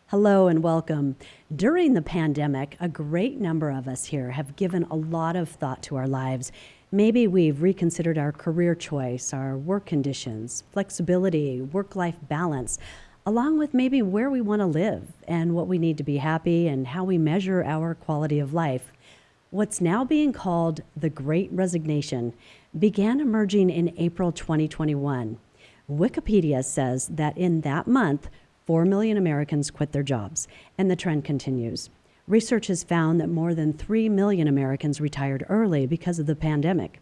Hello and welcome. During the pandemic, a great number of us here have given a lot of thought to our lives. Maybe we've reconsidered our career choice, our work conditions, flexibility, work-life balance, along with maybe where we want to live and what we need to be happy and how we measure our quality of life. What's now being called the Great Resignation began emerging in April 2021. Wikipedia says that in that month, 4 million Americans quit their jobs, and the trend continues. Research has found that more than 3 million Americans retired early because of the pandemic.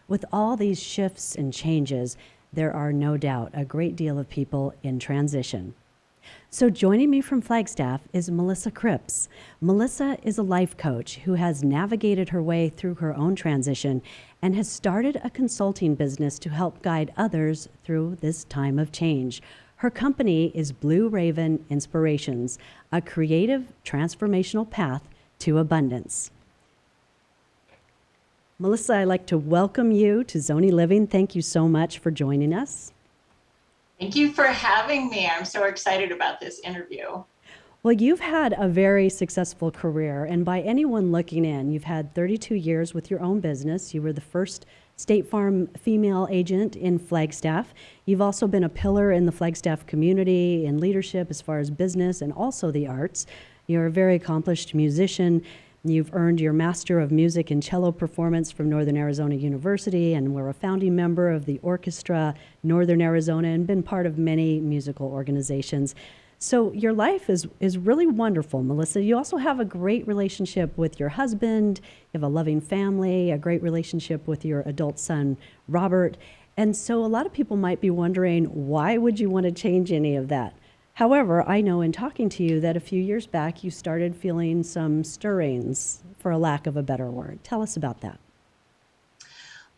With all these shifts and changes, there are no doubt a great deal of people in transition. So joining me from Flagstaff is Melissa Cripps. Melissa is a life coach who has navigated her way through her own transition and has started a consulting business to help guide others through this time of change. Her company is Blue Raven Inspirations, a creative transformational path to abundance. Melissa, I'd like to welcome you to Zonie Living. Thank you so much for joining us. Thank you for having me. I'm so excited about this interview. Well, you've had a very successful career, and by anyone looking in, you've had 32 years with your own business. You were the first State Farm female agent in Flagstaff. You've also been a pillar in the Flagstaff community in leadership as far as business and also the arts. You're a very accomplished musician. You've earned your Master of Music in Cello Performance from Northern Arizona University and were a founding member of the Orchestra Northern Arizona and been part of many musical organizations. So your life is really wonderful, Melissa. You also have a great relationship with your husband. You have a loving family, a great relationship with your adult son, Robert. And so a lot of people might be wondering, why would you want to change any of that? However, I know in talking to you that a few years back you started feeling some stirrings, for a lack of a better word. Tell us about that.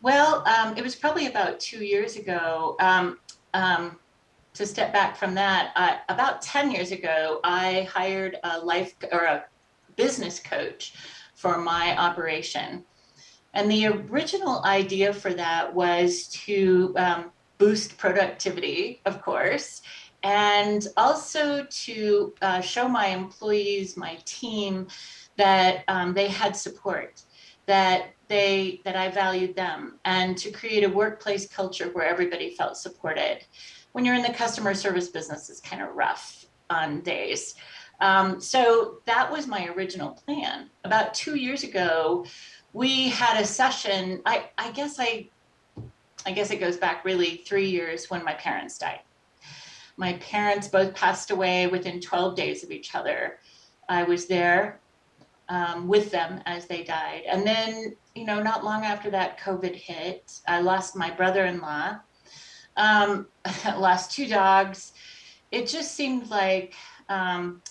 Well, it was probably about 2 years ago. To step back from that, about 10 years ago, I hired a business coach for my operation. And the original idea for that was to boost productivity, of course, and also to show my employees, my team, that they had support, that I valued them, and to create a workplace culture where everybody felt supported. When you're in the customer service business, it's kind of rough on days. So that was my original plan. About 2 years ago, we had a session. I guess it goes back really 3 years when my parents died. My parents both passed away within 12 days of each other. I was there with them as they died. And then, not long after that, COVID hit. I lost my brother-in-law. Lost 2 dogs. It just seemed like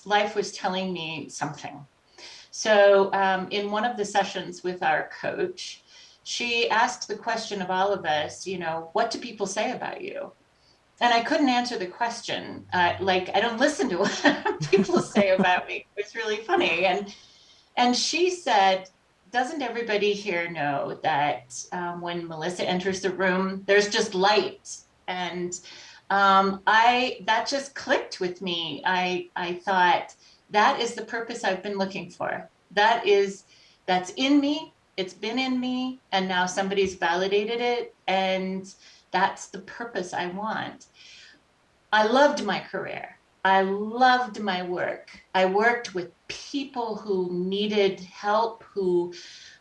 life was telling me something. So in one of the sessions with our coach, she asked the question of all of us, what do people say about you? And I couldn't answer the question. I don't listen to what people say about me. It was really funny. And she said, doesn't everybody here know that when Melissa enters the room, there's just light? And that just clicked with me. I thought, that is the purpose I've been looking for. That's in me. It's been in me. And now somebody's validated it. And that's the purpose I want. I loved my career. I loved my work. I worked with people who needed help,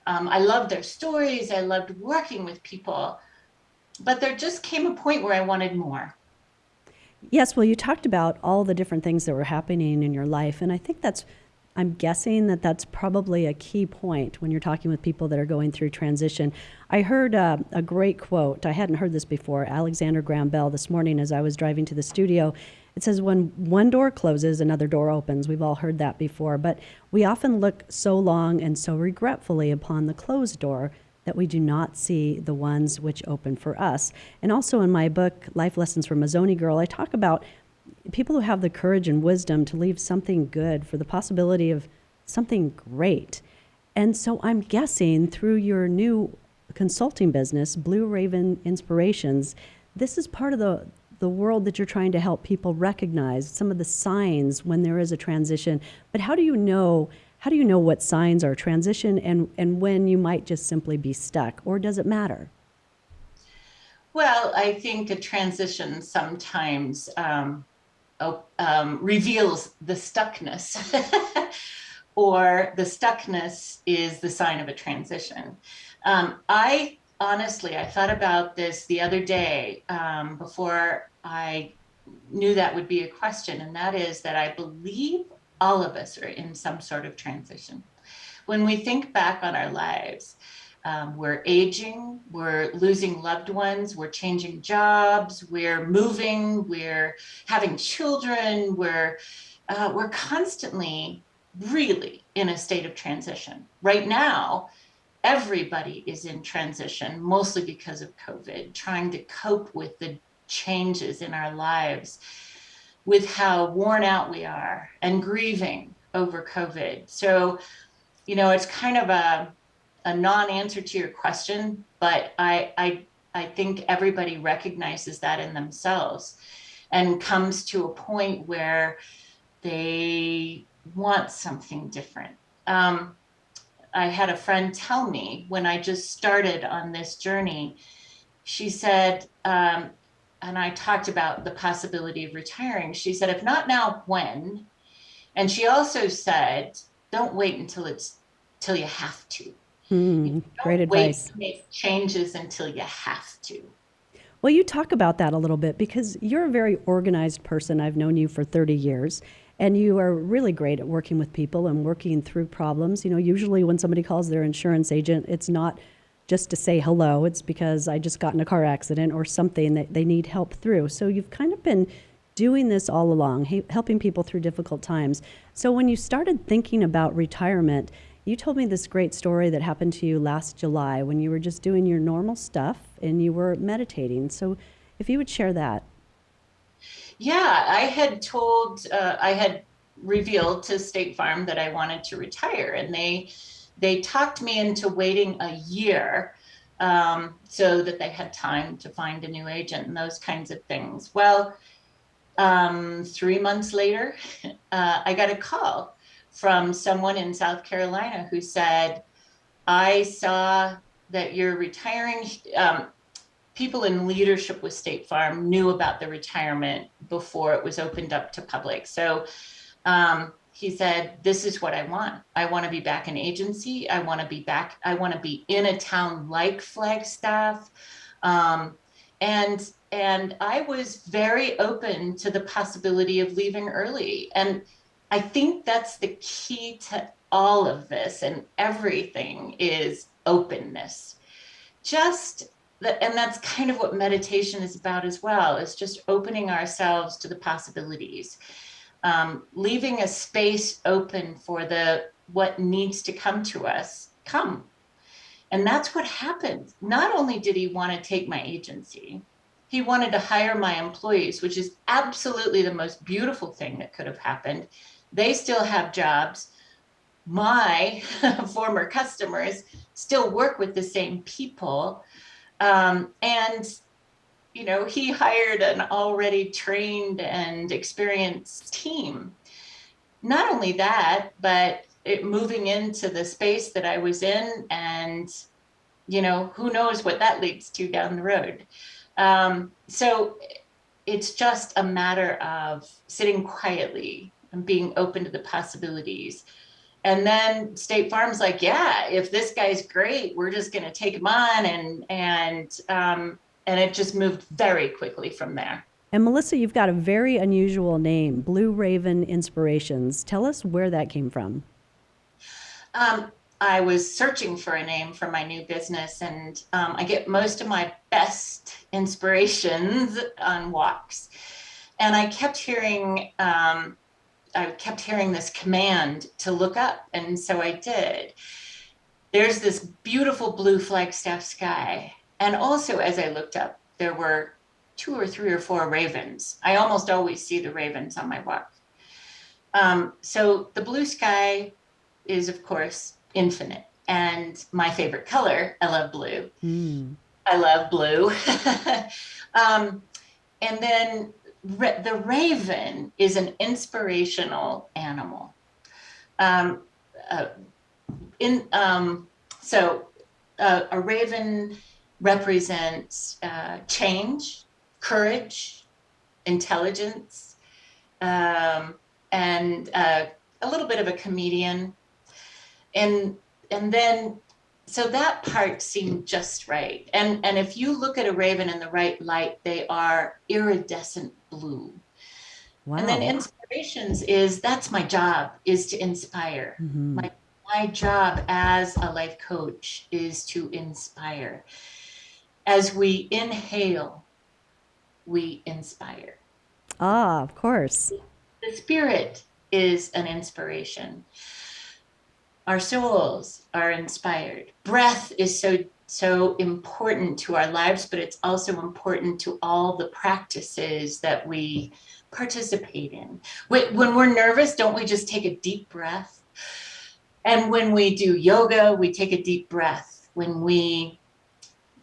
I loved their stories. I loved working with people. But there just came a point where I wanted more. Yes, well, you talked about all the different things that were happening in your life, and I think I'm guessing that that's probably a key point when you're talking with people that are going through transition. I heard a great quote. I hadn't heard this before. Alexander Graham Bell this morning as I was driving to the studio. It says, when one door closes, another door opens. We've all heard that before, but we often look so long and so regretfully upon the closed door that we do not see the ones which open for us. And also in my book, Life Lessons from a Zonie Girl, I talk about people who have the courage and wisdom to leave something good for the possibility of something great. And so I'm guessing through your new consulting business, Blue Raven Inspirations, this is part of the the world that you're trying to help people recognize, some of the signs when there is a transition. But how do you know what signs are transition and when you might just simply be stuck, or does it matter? Well, I think a transition sometimes reveals the stuckness, or the stuckness is the sign of a transition. I honestly, I thought about this the other day before I knew that would be a question, and that is that I believe all of us are in some sort of transition. When we think back on our lives, we're aging, we're losing loved ones, we're changing jobs, we're moving, we're having children, we're constantly really in a state of transition. Right now, everybody is in transition, mostly because of COVID, trying to cope with the changes in our lives, with how worn out we are, and grieving over COVID. So, it's kind of a non-answer to your question, but I think everybody recognizes that in themselves and comes to a point where they want something different. I had a friend tell me when I just started on this journey, she said, and I talked about the possibility of retiring. She said, if not now, when? And she also said, don't wait till you have to. Great Don't wait advice. to make changes until you have to. Well, you talk about that a little bit because you're a very organized person. I've known you for 30 years, and you are really great at working with people and working through problems. Usually when somebody calls their insurance agent, it's not just to say hello, it's because I just got in a car accident or something that they need help through. So you've kind of been doing this all along, helping people through difficult times. So when you started thinking about retirement, you told me this great story that happened to you last July when you were just doing your normal stuff and you were meditating. So if you would share that. Yeah, I had revealed to State Farm that I wanted to retire, and they talked me into waiting a year so that they had time to find a new agent and those kinds of things. Well, 3 months later, I got a call from someone in South Carolina who said, I saw that you're retiring. People in leadership with State Farm knew about the retirement before it was opened up to public. So he said, this is what I want. I want to be back in agency. I want to be back. I want to be in a town like Flagstaff. Um, and I was very open to the possibility of leaving early. And I think that's the key to all of this, and everything is openness. Just that, and that's kind of what meditation is about as well, is just opening ourselves to the possibilities, leaving a space open for the what needs to come to us come. And that's what happened. Not only did he want to take my agency, he wanted to hire my employees, which is absolutely the most beautiful thing that could have happened. They still have jobs. My former customers still work with the same people. And he hired an already trained and experienced team. Not only that, but moving into the space that I was in, and who knows what that leads to down the road. So it's just a matter of sitting quietly and being open to the possibilities. And then State Farm's like, yeah, if this guy's great, we're just going to take him on, and it just moved very quickly from there. And Melissa, you've got a very unusual name, Blue Raven Inspirations. Tell us where that came from. I was searching for a name for my new business, and I get most of my best inspirations on walks. And I kept hearing this command to look up, and so I did. There's this beautiful blue Flagstaff sky, and also as I looked up, there were 2 or 3 or 4 ravens. I almost always see the ravens on my walk. So the blue sky is, of course, infinite. And my favorite color, I love blue. I love blue. um, And then the raven is an inspirational animal. Um, uh, in so A raven represents change, courage, intelligence, um, and a little bit of a comedian. And and then so that part seemed just right. And if you look at a raven in the right light, they are iridescent blue. And then Wow. inspirations is that's my job, is to inspire. Hmm. My job as a life coach is to inspire. As we inhale, we inspire. Ah, of course. The spirit is an inspiration. Our souls are inspired. Breath is so important to our lives, but it's also important to all the practices that we participate in. When we're nervous, don't we just take a deep breath? And when we do yoga, we take a deep breath. When we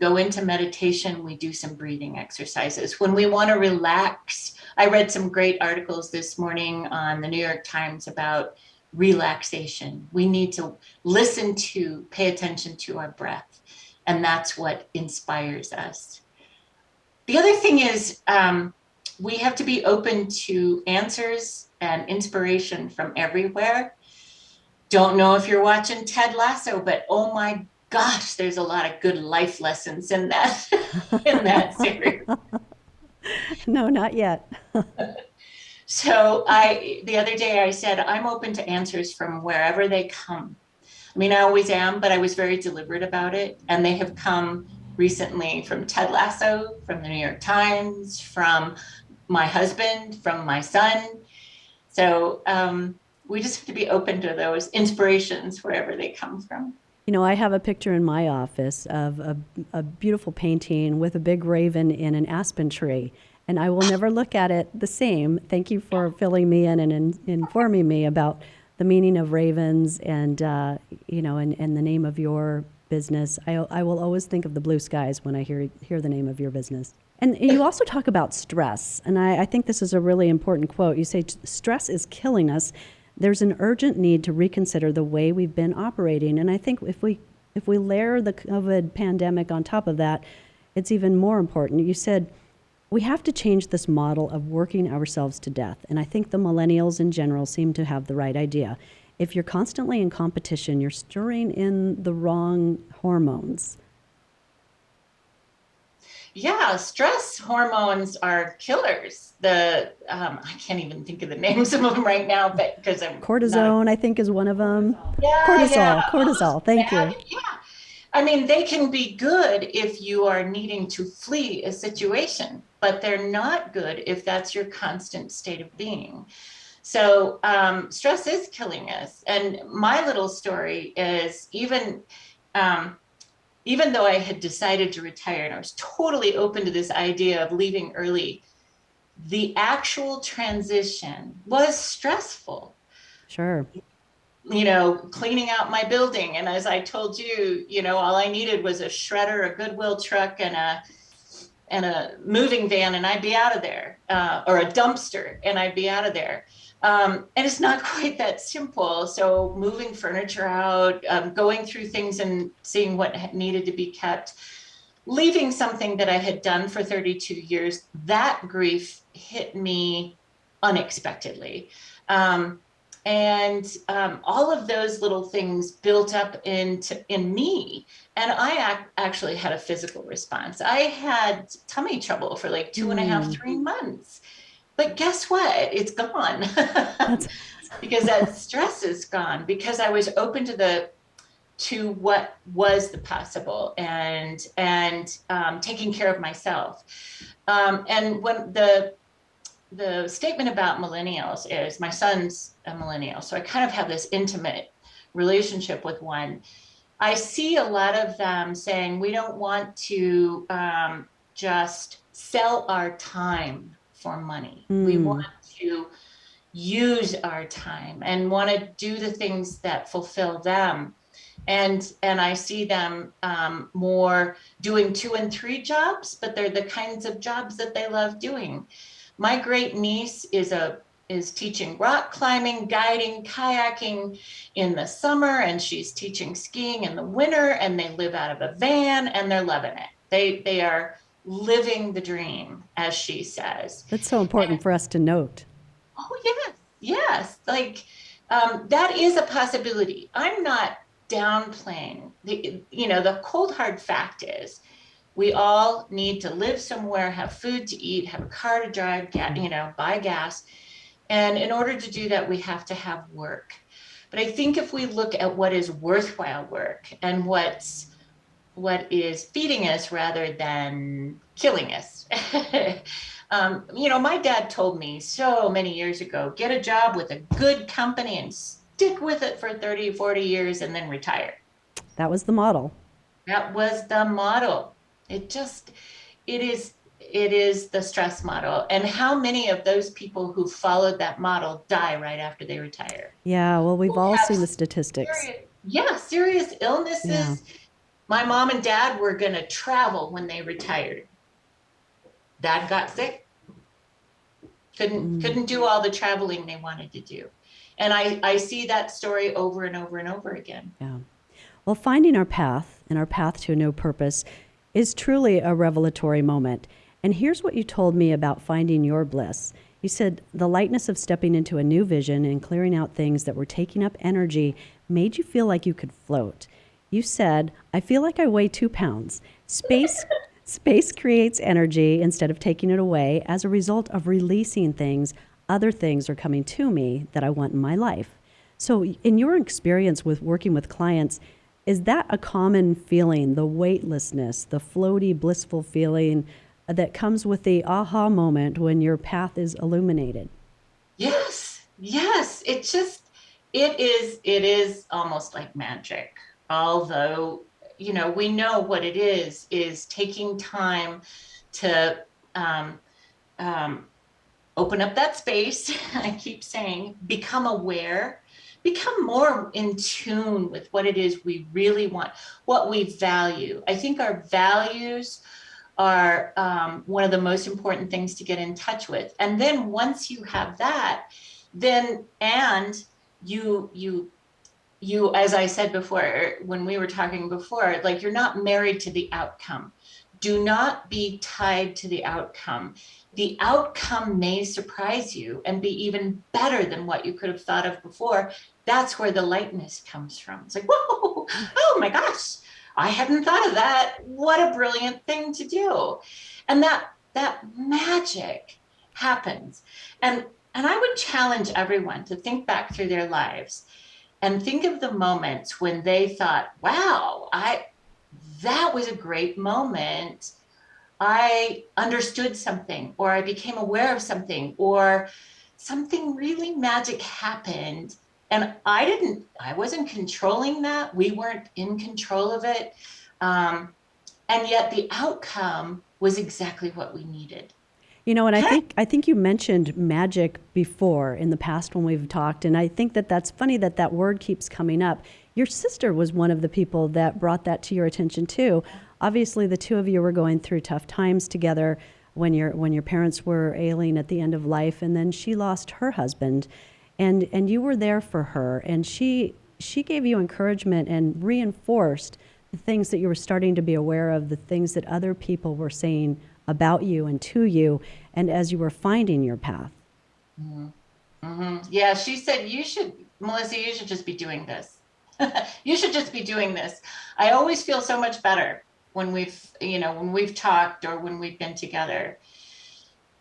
go into meditation, we do some breathing exercises. When we want to relax, I read some great articles this morning on the New York Times about relaxation. We need to listen to, pay attention to our breath. And that's what inspires us. The other thing is, we have to be open to answers and inspiration from everywhere. Don't know if you're watching Ted Lasso, but oh my gosh, there's a lot of good life lessons in that in that series. No, not yet. So the other day I said I'm open to answers from wherever they come. I mean, I always am, but I was very deliberate about it, and they have come recently from Ted Lasso, from the New York Times, from my husband, from my son. So we just have to be open to those inspirations wherever they come from. You know, I have a picture in my office of a beautiful painting with a big raven in an aspen tree, and I will never look at it the same. Thank you for filling me in and informing me about the meaning of ravens and, and the name of your business. I will always think of the blue skies when I hear the name of your business. And you also talk about stress, and I think this is a really important quote. You say, stress is killing us. There's an urgent need to reconsider the way we've been operating. And I think if we layer the COVID pandemic on top of that, it's even more important. You said we have to change this model of working ourselves to death. And I think the millennials in general seem to have the right idea. If you're constantly in competition, you're stirring in the wrong hormones. Yeah, stress hormones are killers. I can't even think of the names of them right now, but because I'm not a Cortisone, I think, is one of them. yeah, all those Cortisol. Thank bad, you. yeah. I mean, they can be good if you are needing to flee a situation, but they're not good if that's your constant state of being. So stress is killing us. And my little story is um, even though I had decided to retire and I was totally open to this idea of leaving early, the actual transition was stressful. Sure. You know, cleaning out my building. And as I told you, you know, all I needed was a shredder, a Goodwill truck, and a moving van, and I'd be out of there, or a dumpster, and I'd be out of there. And it's not quite that simple. So moving furniture out, going through things and seeing what needed to be kept, leaving something that I had done for 32 years, that grief hit me unexpectedly. And all of those little things built up in me, and I actually had a physical response. I had tummy trouble for like 2.5 Mm, 3 months, but guess what, it's gone. that's Because that stress is gone, because I was open to what was the possible, and taking care of myself. And when the statement about millennials is, my son's a millennial, so I kind of have this intimate relationship with one. I see a lot of them saying we don't want to just sell our time for money. We want mm, to use our time and want to do the things that fulfill them. And I see them more doing 2 and 3 jobs, but they're the kinds of jobs that they love doing. My great niece is teaching rock climbing, guiding, kayaking in the summer, and she's teaching skiing in the winter, and they live out of a van and they're loving it. They are living the dream, as she says. That's so important for us to note. Oh, yes, yes. Like that is a possibility. I'm not downplaying the cold hard fact is we all need to live somewhere, have food to eat, have a car to drive, buy gas. And in order to do that, we have to have work. But I think if we look at what is worthwhile work and what is feeding us rather than killing us. My dad told me so many years ago, get a job with a good company and stick with it for 30, 40 years and then retire. That was the model. That was the model. It is the stress model. And how many of those people who followed that model die right after they retire? Yeah, well, we've Who all have seen the statistics. serious illnesses. Yeah. My mom and dad were going to travel when they retired. Dad got sick. Couldn't do all the traveling they wanted to do. And I see that story over and over and over again. Yeah. Well, finding our path and our path to a new purpose is truly a revelatory moment. And here's what you told me about finding your bliss. You said the lightness of stepping into a new vision and clearing out things that were taking up energy made you feel like you could float. You said, I feel like I weigh 2 pounds. Space creates energy instead of taking it away. As a result of releasing things, other things are coming to me that I want in my life. So in your experience with working with clients, is that a common feeling, the weightlessness, the floaty, blissful feeling that comes with the aha moment when your path is illuminated? Yes, yes. It is almost like magic. Although, we know what it is taking time to open up that space. I keep saying, become aware, become more in tune with what it is we really want, what we value. I think our values are one of the most important things to get in touch with. And then once you have that, you, as I said before, when we were talking before, like you're not married to the outcome. Do not be tied to the outcome. The outcome may surprise you and be even better than what you could have thought of before. That's where the lightness comes from. It's like, whoa, oh my gosh, I hadn't thought of that. What a brilliant thing to do. And that magic happens. And I would challenge everyone to think back through their lives and think of the moments when they thought, wow, that was a great moment. I understood something, or I became aware of something, or something really magic happened. And I wasn't controlling that. We weren't in control of it. And yet the outcome was exactly what we needed. And I think you mentioned magic before in the past when we've talked, and I think that's funny that word keeps coming up. Your sister was one of the people that brought that to your attention too. Obviously, the two of you were going through tough times together when your parents were ailing at the end of life, and then she lost her husband, and you were there for her, and she gave you encouragement and reinforced the things that you were starting to be aware of, the things that other people were saying about you and to you, and as you were finding your path. Mm-hmm. Mm-hmm. Yeah, she said, Melissa, you should just be doing this. You should just be doing this. I always feel so much better when we've talked or when we've been together.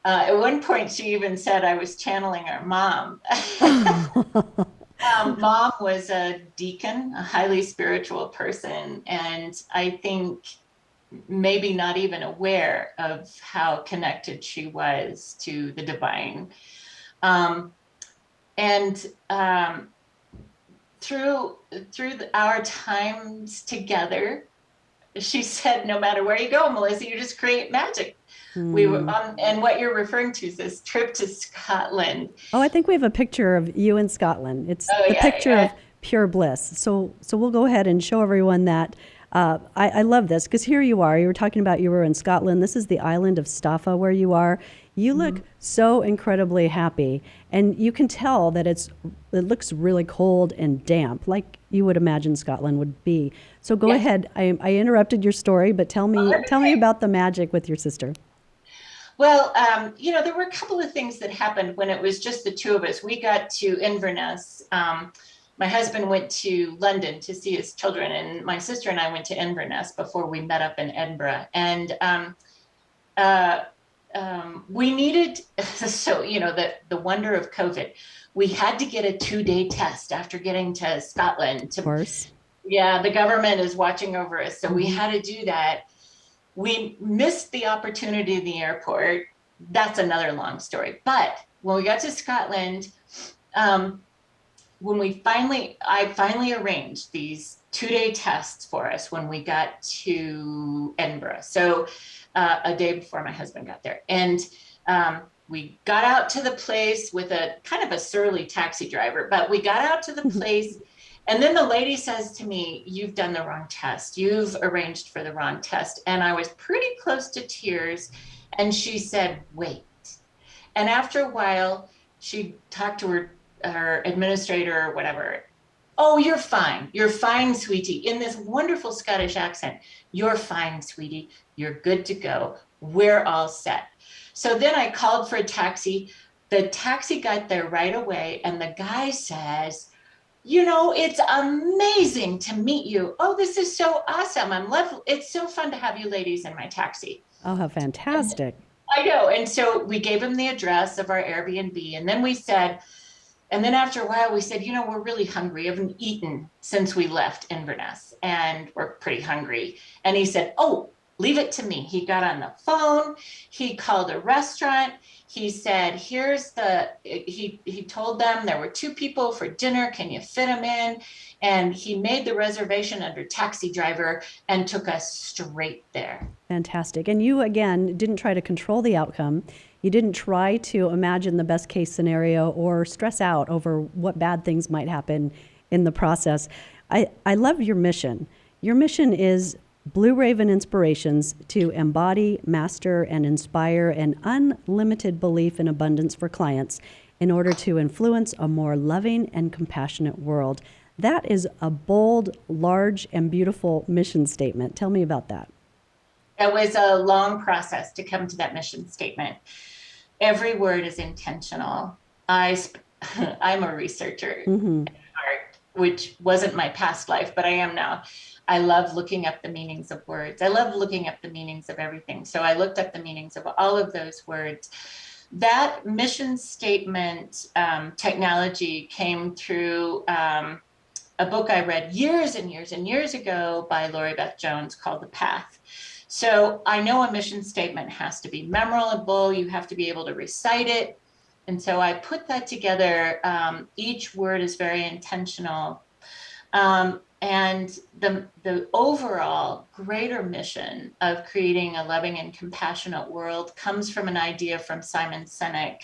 At one point, she even said I was channeling our mom. Mom was a deacon, a highly spiritual person, and I think maybe not even aware of how connected she was to the divine. And through our times together, she said, no matter where you go, Melissa, you just create magic. We were on, and what you're referring to is this trip to Scotland. Oh, I think we have a picture of you in Scotland. It's Oh, the yeah, picture yeah. of pure bliss. So we'll go ahead and show everyone that. I love this because here you are. You were talking about you were in Scotland. This is the island of Staffa where you are. You look so incredibly happy, and you can tell that it looks really cold and damp, like you would imagine Scotland would be. So go ahead. I interrupted your story, but tell me about the magic with your sister. Well, there were a couple of things that happened when it was just the two of us. We got to Inverness. My husband went to London to see his children, and my sister and I went to Inverness before we met up in Edinburgh. And we needed, the wonder of COVID, we had to get a 2-day test after getting to Scotland. Of course. Yeah, the government is watching over us. So we had to do that. We missed the opportunity in the airport. That's another long story. But when we got to Scotland, I finally arranged these 2-day tests for us when we got to Edinburgh. So a day before my husband got there. And we got out to the place with a kind of a surly taxi driver, but we got out to the place. And then the lady says to me, "You've done the wrong test. You've arranged for the wrong test." And I was pretty close to tears. And she said, "Wait." And after a while, she talked to her administrator or whatever. "Oh, you're fine. You're fine, sweetie," in this wonderful Scottish accent. "You're fine, sweetie. You're good to go. We're all set." So then I called for a taxi. The taxi got there right away. And the guy says, "It's amazing to meet you. Oh, this is so awesome. It's so fun to have you ladies in my taxi." Oh, how fantastic. I know. And so we gave him the address of our Airbnb. And then after a while, we said, "We're really hungry. We haven't eaten since we left Inverness, and we're pretty hungry." And he said, "Oh, leave it to me." He got on the phone. He called a restaurant. He said, he told them there were 2 people for dinner. Can you fit them in? And he made the reservation under taxi driver and took us straight there. Fantastic. And you, again, didn't try to control the outcome. You didn't try to imagine the best case scenario or stress out over what bad things might happen in the process. I love your mission. Your mission is Blue Raven Inspirations to embody, master, and inspire an unlimited belief in abundance for clients in order to influence a more loving and compassionate world. That is a bold, large, and beautiful mission statement. Tell me about that. It was a long process to come to that mission statement. Every word is intentional. I'm a researcher in art, which wasn't my past life, but I am now. I love looking up the meanings of words. I love looking up the meanings of everything. So I looked up the meanings of all of those words. That mission statement technology came through a book I read years and years and years ago by Lori Beth Jones called The Path. So I know a mission statement has to be memorable. You have to be able to recite it. And so I put that together. Each word is very intentional. And the overall greater mission of creating a loving and compassionate world comes from an idea from Simon Sinek.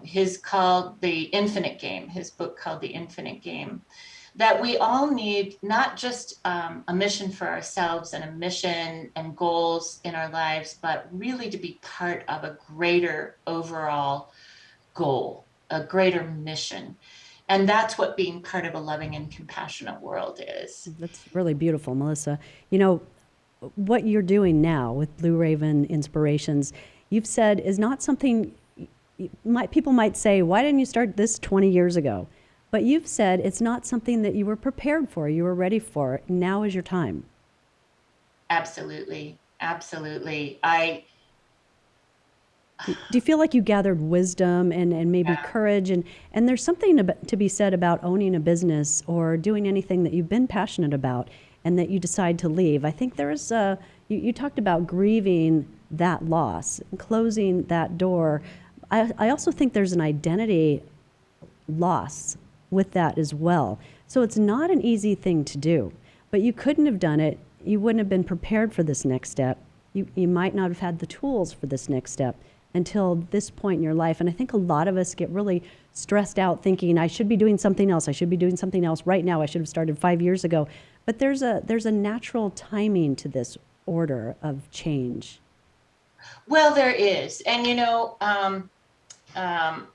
His called The Infinite Game, his book called The Infinite Game, that we all need not just a mission for ourselves and a mission and goals in our lives, but really to be part of a greater overall goal, a greater mission. And that's what being part of a loving and compassionate world is. That's really beautiful, Melissa. What you're doing now with Blue Raven Inspirations, you've said is not something people might say, "Why didn't you start this 20 years ago?" But you've said it's not something that you were prepared for, you were ready for. Now is your time. Absolutely. Absolutely. Do you feel like you gathered wisdom and maybe courage? And there's something to be said about owning a business or doing anything that you've been passionate about and that you decide to leave. I think there is you talked about grieving that loss, closing that door. I also think there's an identity loss with that as well. So it's not an easy thing to do, but you couldn't have done it. You wouldn't have been prepared for this next step. You might not have had the tools for this next step. until this point in your life. And I think a lot of us get really stressed out thinking, I should be doing something else. I should be doing something else right now. I should have started 5 years ago. But there's a natural timing to this order of change. Well, there is. And, um,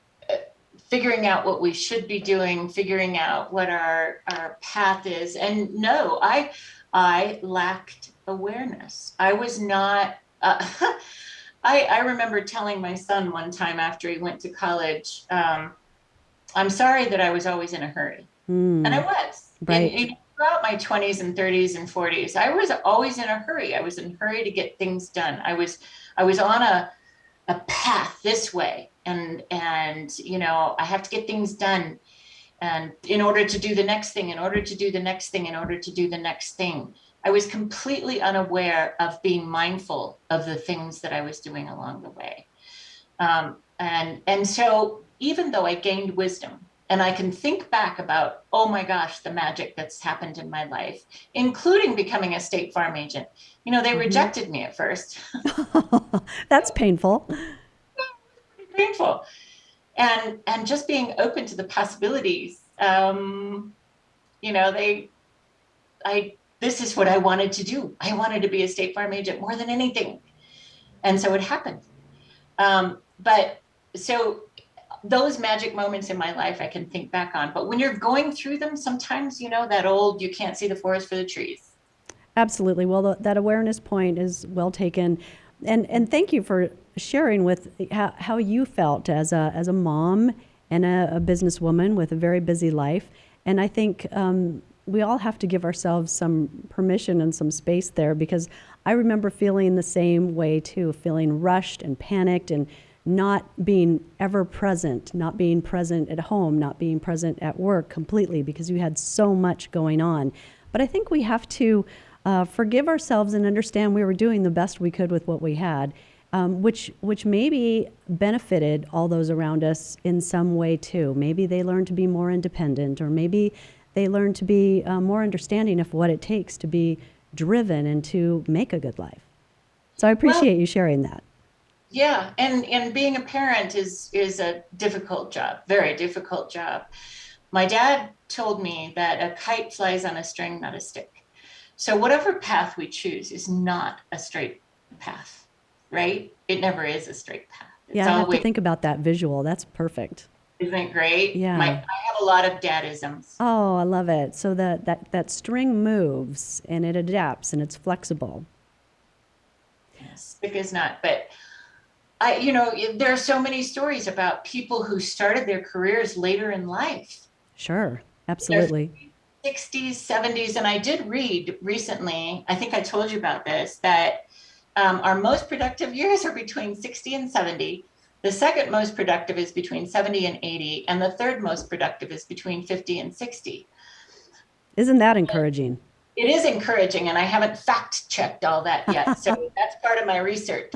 figuring out what we should be doing, figuring out what our path is. And no, I lacked awareness. I was not, I remember telling my son one time after he went to college, I'm sorry that I was always in a hurry. And I was. Right. And throughout my 20s and 30s and 40s, I was always in a hurry. I was in a hurry to get things done. I was on a path this way. And I have to get things done. And in order to do the next thing, in order to do the next thing, in order to do the next thing, I was completely unaware of being mindful of the things that I was doing along the way. And so even though I gained wisdom and I can think back about, oh my gosh, the magic that's happened in my life, including becoming a State Farm agent, they rejected me at first. That's painful. Painful. And just being open to the possibilities. This is what I wanted to do. I wanted to be a State Farm agent more than anything. And so it happened. But so those magic moments in my life I can think back on. But when you're going through them, sometimes, that old, you can't see the forest for the trees. Absolutely. Well, that awareness point is well taken. And thank you for sharing with how you felt as a mom and a businesswoman with a very busy life. And I think we all have to give ourselves some permission and some space there, because I remember feeling the same way too, feeling rushed and panicked and not being ever present, not being present at home, not being present at work completely, because you had so much going on. But I think we have to forgive ourselves and understand we were doing the best we could with what we had, which maybe benefited all those around us in some way too. Maybe they learned to be more independent, or maybe they learned to be more understanding of what it takes to be driven and to make a good life. So I appreciate you sharing that. Yeah, and being a parent is a difficult job, very difficult job. My dad told me that a kite flies on a string, not a stick. So whatever path we choose is not a straight path, right? It never is a straight path. Yeah, I have to think about that visual. That's perfect. Isn't it great? Yeah. I have a lot of dadisms. Oh, I love it. So that string moves and it adapts and it's flexible. Yes, stick is not, but there are so many stories about people who started their careers later in life. Sure, absolutely. 60s, 70s, and I did read recently, I think I told you about this, that our most productive years are between 60 and 70. The second most productive is between 70 and 80, and the third most productive is between 50 and 60. Isn't that encouraging? It is encouraging, and I haven't fact checked all that yet, so that's part of my research.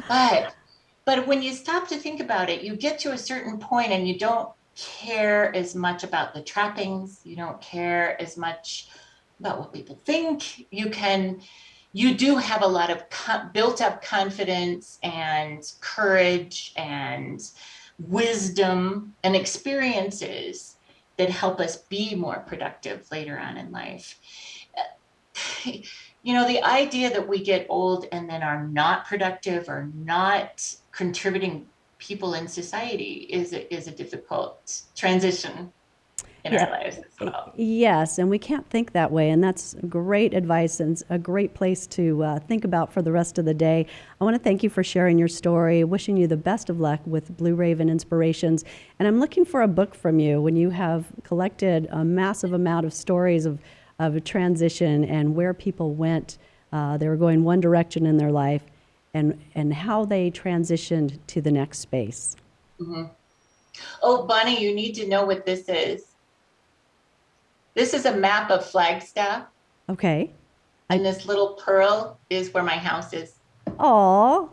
But when you stop to think about it, you get to a certain point and you don't care as much about the trappings. You don't care as much about what people think. You do have a lot of built up confidence and courage and wisdom and experiences that help us be more productive later on in life. The idea that we get old and then are not productive or not contributing people in society is a difficult transition in our lives as well. Yes, and we can't think that way, and that's great advice and a great place to think about for the rest of the day. I want to thank you for sharing your story, wishing you the best of luck with Blue Raven Inspirations, and I'm looking for a book from you when you have collected a massive amount of stories of a transition and where people went. They were going one direction in their life, and how they transitioned to the next space. Mm-hmm. Oh, Bonnie, you need to know what this is. This is a map of Flagstaff. Okay. And this little pearl is where my house is. Oh,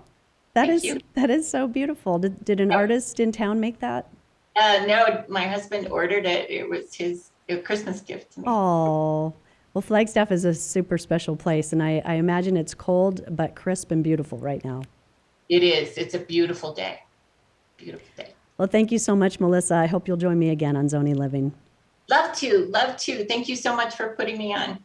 that Thank is so beautiful. Did an artist in town make that? No, my husband ordered it. It was his Christmas gift to me. Oh, well, Flagstaff is a super special place, and I imagine it's cold but crisp and beautiful right now. It is. It's a beautiful day. beautiful day. Well, thank you so much, Melissa. I hope you'll join me again on Zonie Living. Love to, love to. Thank you so much for putting me on.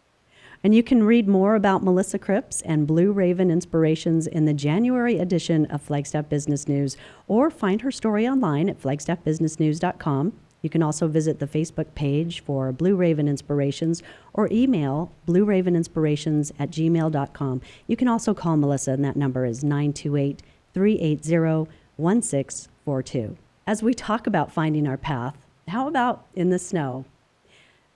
And you can read more about Melissa Cripps and Blue Raven Inspirations in the January edition of Flagstaff Business News, or find her story online at flagstaffbusinessnews.com. You can also visit the Facebook page for Blue Raven Inspirations or email blueraveninspirations@gmail.com. You can also call Melissa, and that number is 928-380-1642. As we talk about finding our path, how about in the snow?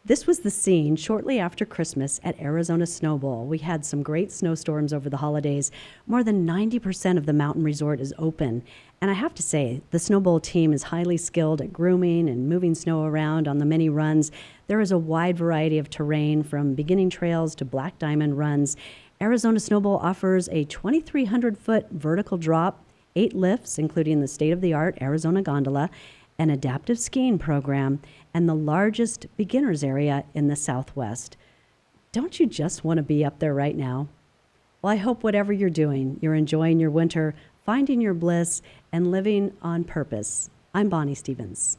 This was the scene shortly after Christmas at Arizona Snow Bowl. We had some great snowstorms over the holidays. More than 90% of the mountain resort is open. And I have to say, the Snow Bowl team is highly skilled at grooming and moving snow around on the many runs. There is a wide variety of terrain, from beginning trails to black diamond runs. Arizona Snow Bowl offers a 2,300-foot vertical drop, 8 lifts, including the state-of-the-art Arizona gondola, an adaptive skiing program, and the largest beginners area in the Southwest. Don't you just want to be up there right now? Well, I hope whatever you're doing, you're enjoying your winter, finding your bliss, and living on purpose. I'm Bonnie Stevens.